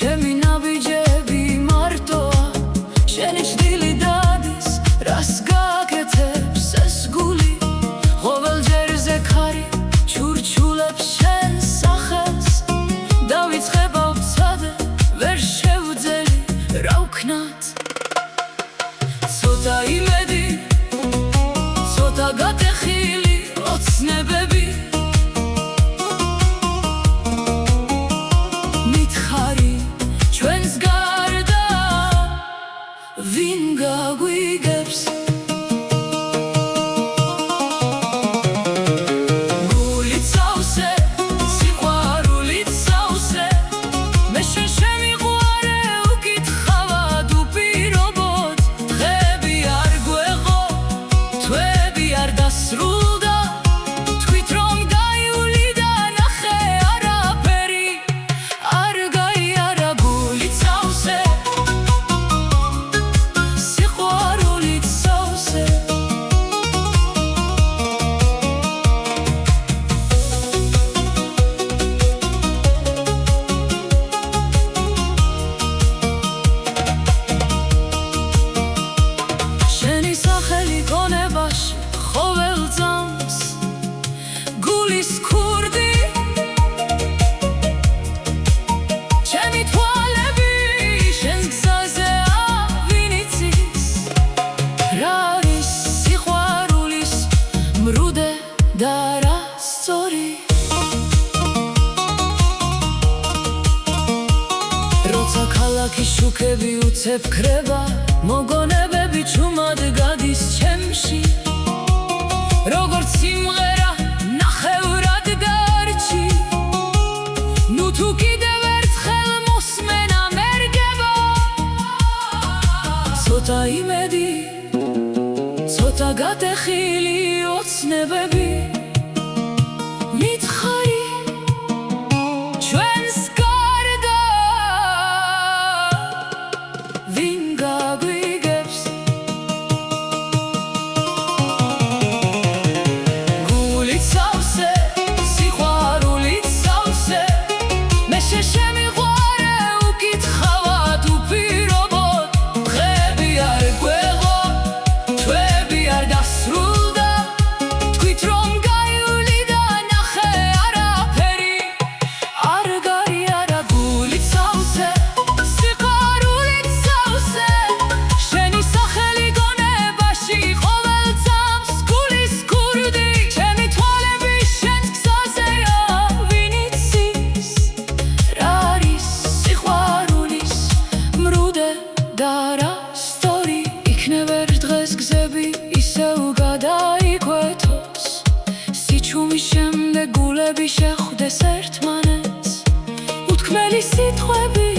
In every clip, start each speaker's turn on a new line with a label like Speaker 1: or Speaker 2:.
Speaker 1: ჩემი ნაბიჯები მარტოა შენი ჭრილი დადის რას გაკეთებს ეს გული ყოველ ჯერზე ქარი ჩურჩულებს შენს სახელს დავიწყება ვცადე ვერ შევძელი რა ვქნათ ცოტა იმედი ცოტა გატეხილი ოცნებები მითხარი ჩვენს გარდა ვინ გაგვიგებს გულით სავსე სიყვარულით სავსე მე შენ შემიყვარე უკითხავად უპირობოდ დღეები არ გვეღო თვეები არ დასრულდა თქვით რომ გაიული და ნახე არაფერი არ გაიარა გულით სავსე სიყვარულით სავსე შენი სახელი გონებაში ყოველ წამს გულის ქურდი ჩემი თვალები შენს გზაზეა ვინ იცის რა არის სიყვარულის მრუდე და რა სწორი როცა ქალაქის შუქები უცებ ქრება მოგონებები ჩუმად გადის ჩემში როგორც სიმღერა ნახევრად გარჩი ნუ თუ კიდევ ერთხელ მოსმენა მერგება ცოტა იმედი ცოტა გატეხილი ოცნებები მითხარი ჩვენს გარდა ვინ გაგვიგებს გულით სავსე სიყვარულით სავსე მე შენ შემიყვარე უკითხავად უპირობოდ დღეები არ გვეღო თვეები არ დასრულდა თქვით რომ გაიული და ნახე არაფერი არ გაიარა გულით სავსე სიყვარულით სავსე შენი სახელი გონებაში ყოველ წამს გულის ქურდი ჩემი თვალები შენს გზაზეა ვინ იცის რა არის სიყვარულის მრუდე და რა სწორი იქნებ ერთ დღეს გზები ისევ გადაიკვეთოს სიჩუმის შემდეგ გულები შეხვდეს ერთმანეთს უთქმელი სიტყვები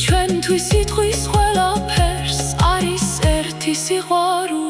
Speaker 1: ჩვენთვის სიტყვის ყველაფერს არის ერთი სიყვარული